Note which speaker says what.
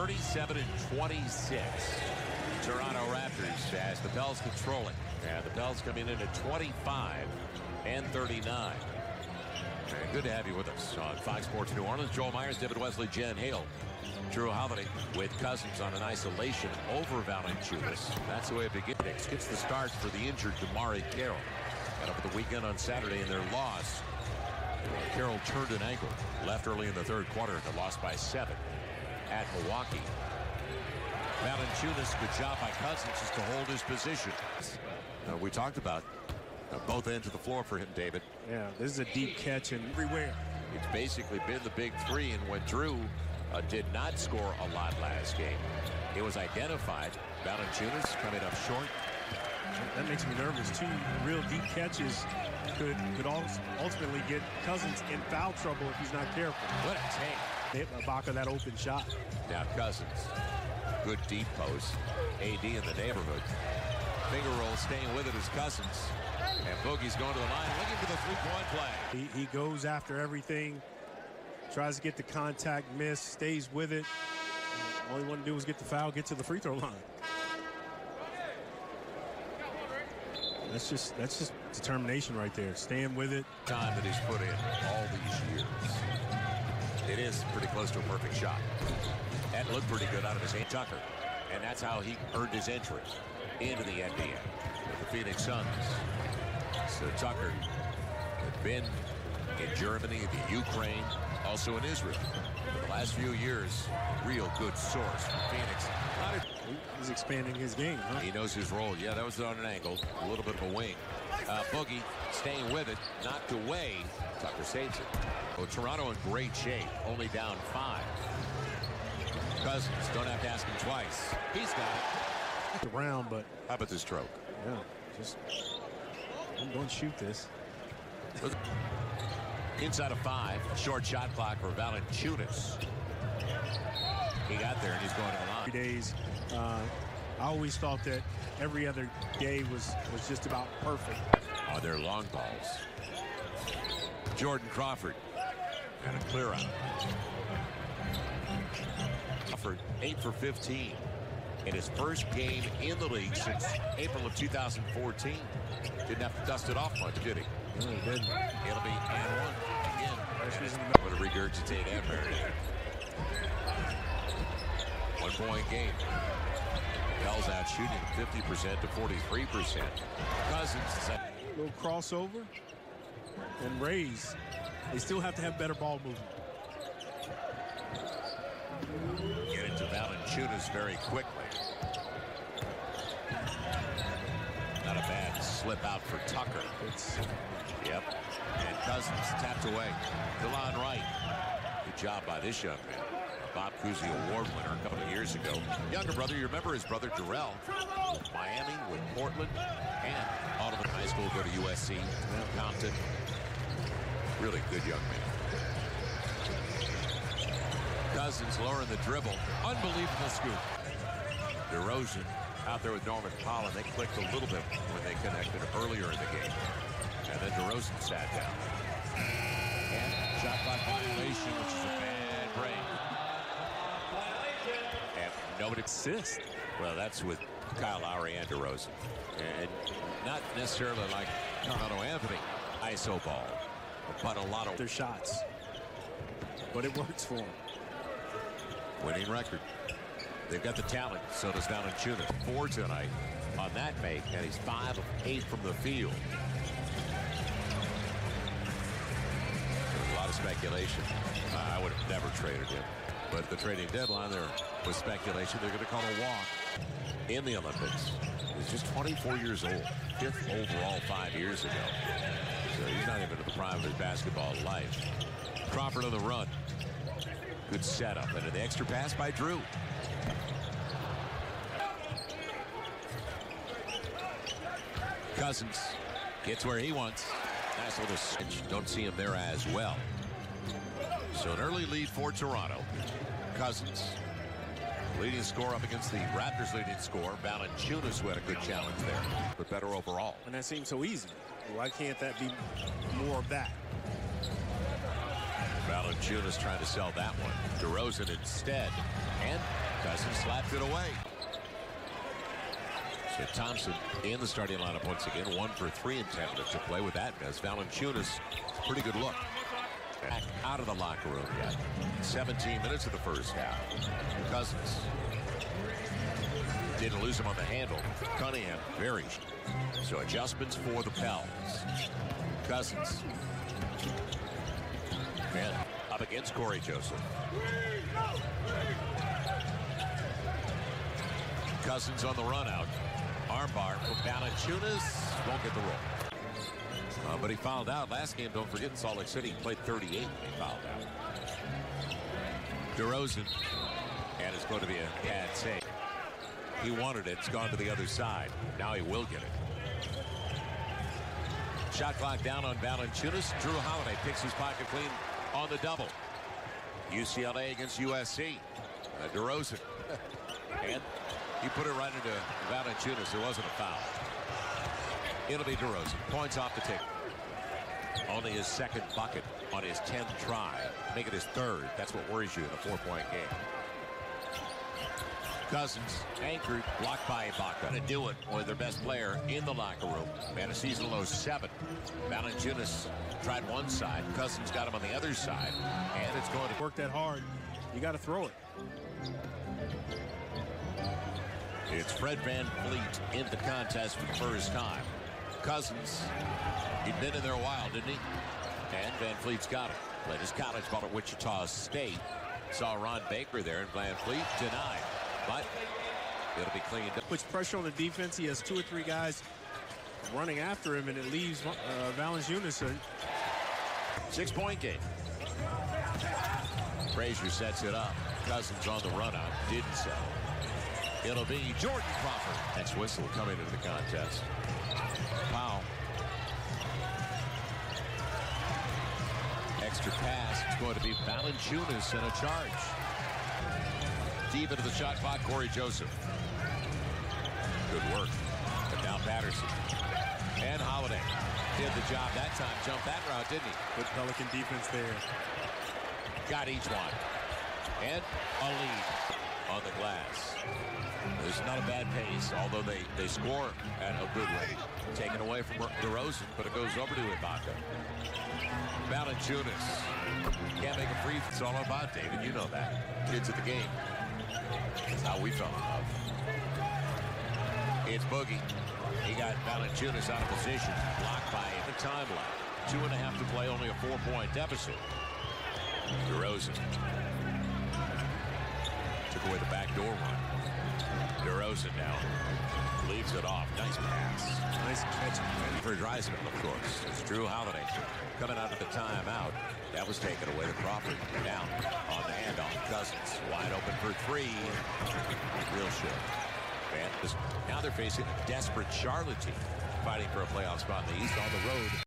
Speaker 1: 37-26. Toronto Raptors as the Pels control it. And the Pels coming in at 25-39. And good to have you with us on Fox Sports New Orleans. Joel Myers, David Wesley, Jen Hale. Drew Holiday with Cousins on an isolation over Valanciunas. That's the way it begins. Gets the start for the injured DeMarcus Carroll. And over the weekend on Saturday in their loss, Carroll turned an ankle. Left early in the third quarter. They lost by 7 at Milwaukee. Valanciunas, good job by Cousins just to hold his position. We talked about both ends of the floor for him, David.
Speaker 2: Yeah, this is a deep catch and everywhere.
Speaker 1: It's basically been the big three, and when Drew did not score a lot last game, it was identified. Valanciunas coming up short.
Speaker 2: That makes me nervous too. Real deep catches could ultimately get Cousins in foul trouble if he's not careful.
Speaker 1: What a take.
Speaker 2: Hit Ibaka that open shot.
Speaker 1: Now Cousins, good deep post. AD in the neighborhood. Finger roll staying with it is Cousins. And Boogie's going to the line looking for the three-point play.
Speaker 2: He goes after everything. Tries to get the contact, miss, stays with it. All he wanted to do was get the foul, get to the free throw line. That's just determination right there. Staying with it.
Speaker 1: Time that he's put in all these years. It is pretty close to a perfect shot. That looked pretty good out of his hand. Tucker. And that's how he earned his entry into the NBA with the Phoenix Suns. So Tucker had been in Germany, the Ukraine, also in Israel. For the last few years, real good source from Phoenix.
Speaker 2: He's expanding his game, huh?
Speaker 1: He knows his role. Yeah, that was on an angle. A little bit of a wing. Boogie staying with it. Knocked away. Tucker saves it. Oh, Toronto in great shape. Only down 5. Cousins, don't have to ask him twice. He's got it.
Speaker 2: Around, but
Speaker 1: how about this stroke?
Speaker 2: Yeah, just don't shoot this.
Speaker 1: Inside of 5, short shot clock for Valanciunas. He got there and he's going to the line.
Speaker 2: 3 days. I always thought that every other day was just about perfect.
Speaker 1: Oh, they're long balls. Jordan Crawford and a clear out. Crawford 8 for 15 in his first game in the league since April of 2014. Didn't have to dust it off much, did he?
Speaker 2: No, he didn't.
Speaker 1: It'll be and 1 again. What a regurgitate and bury. 1-point game. Pels out shooting 50% to 43%. Cousins.
Speaker 2: A little crossover and raise. They still have to have better ball movement.
Speaker 1: Get it to Valanciunas very quickly. Not a bad slip out for Tucker. Yep. And Cousins tapped away. DeLon Wright. Good job by this young man. Bob Cousy Award winner a couple of years ago. Younger brother, you remember his brother Darrell with Miami, with Portland, and all of high school, go to USC, Compton. Really good young man. Cousins lowering the dribble. Unbelievable scoop. DeRozan out there with Norman Powell. They clicked a little bit when they connected earlier in the game. And then DeRozan sat down. And shot clock violation, which is a bad break. And nobody assist. Well, that's with Kyle Lowry and DeRozan. And not necessarily like Carmelo Anthony ISO ball, but a lot of
Speaker 2: their shots. But it works for them.
Speaker 1: Winning record. They've got the talent. So does Valanciunas. 4 tonight on that make, and he's 5 of 8 from the field. There's a lot of speculation. I would have never traded him. But at the trading deadline, there was speculation they're going to call a walk in the Olympics. He's just 24 years old. 5th overall 5 years ago. So he's not even at the prime of his basketball life. Crawford on the run. Good setup. And an extra pass by Drew. Cousins gets where he wants. Nice little switch. Don't see him there as well. So an early lead for Toronto. Cousins, leading scorer up against the Raptors' leading scorer. Valanciunas, who had a good challenge there, but better overall.
Speaker 2: And that seems so easy. Why can't that be more of that?
Speaker 1: Valanciunas trying to sell that one. DeRozan instead. And Cousins slapped it away. So Thompson in the starting lineup once again. 1 for 3 in 10 minutes to play with that miss. Valanciunas, pretty good look. Back out of the locker room yet. 17 minutes of the first half. Cousins didn't lose him on the handle. Cunningham very. So adjustments for the Pels. Cousins. Man, up against Corey Joseph. Cousins on the run out. Armbar from Valanciunas. Won't get the roll. But he fouled out last game. Don't forget, in Salt Lake City, he played 38 when he fouled out. DeRozan. And it's going to be a bad save. He wanted it. It's gone to the other side. Now he will get it. Shot clock down on Valanciunas. Drew Holiday picks his pocket clean on the double. UCLA against USC. DeRozan. And he put it right into Valanciunas. There wasn't a foul. It'll be DeRozan. Points off the tick. Only his second bucket on his 10th try. Make it his third. That's what worries you in a 4-point game. Cousins anchored, blocked by Ibaka. To do it with their best player in the locker room. Man, a season low 7. Valanciunas tried one side. Cousins got him on the other side. And it's going to
Speaker 2: work that hard. You got to throw it.
Speaker 1: It's Fred VanVleet in the contest for the first time. Cousins, he'd been in there a while, didn't he? And VanVleet's got it. Played his college ball at Wichita State. Saw Ron Baker there, and VanVleet denied. But it'll be cleaned up.
Speaker 2: Puts pressure on the defense. He has 2 or 3 guys running after him, and it leaves Valanciunas.
Speaker 1: 6-point game. Frazier sets it up. Cousins on the run out. Didn't settle. It'll be Jordan Crawford. Next whistle coming into the contest. Foul. Extra pass. It's going to be Valanciunas and a charge. Deep into the shot clock, Corey Joseph. Good work. But now Patterson. And Holiday did the job that time. Jumped that route, didn't he?
Speaker 2: Good Pelican defense there.
Speaker 1: Got each one. And a lead on the glass. It's not a bad pace, although they score at a good rate. Taken away from DeRozan, but it goes over to Ibaka. Valanciunas can't make a free. It's all about David. You know that. Kids at the game. That's how we fell in love. It's Boogie. He got Valanciunas out of position. Blocked by the time left. 2.5 to play. Only a 4-point deficit. DeRozan took away the backdoor one. DeRozan now leaves it off. Nice pass. Nice catch for Dreisman, of course. It's Drew Holiday coming out of the timeout. That was taken away to Crawford. Down on the handoff. Cousins wide open for 3. Real short. And now they're facing a desperate Charlotte team fighting for a playoff spot in the East on the road.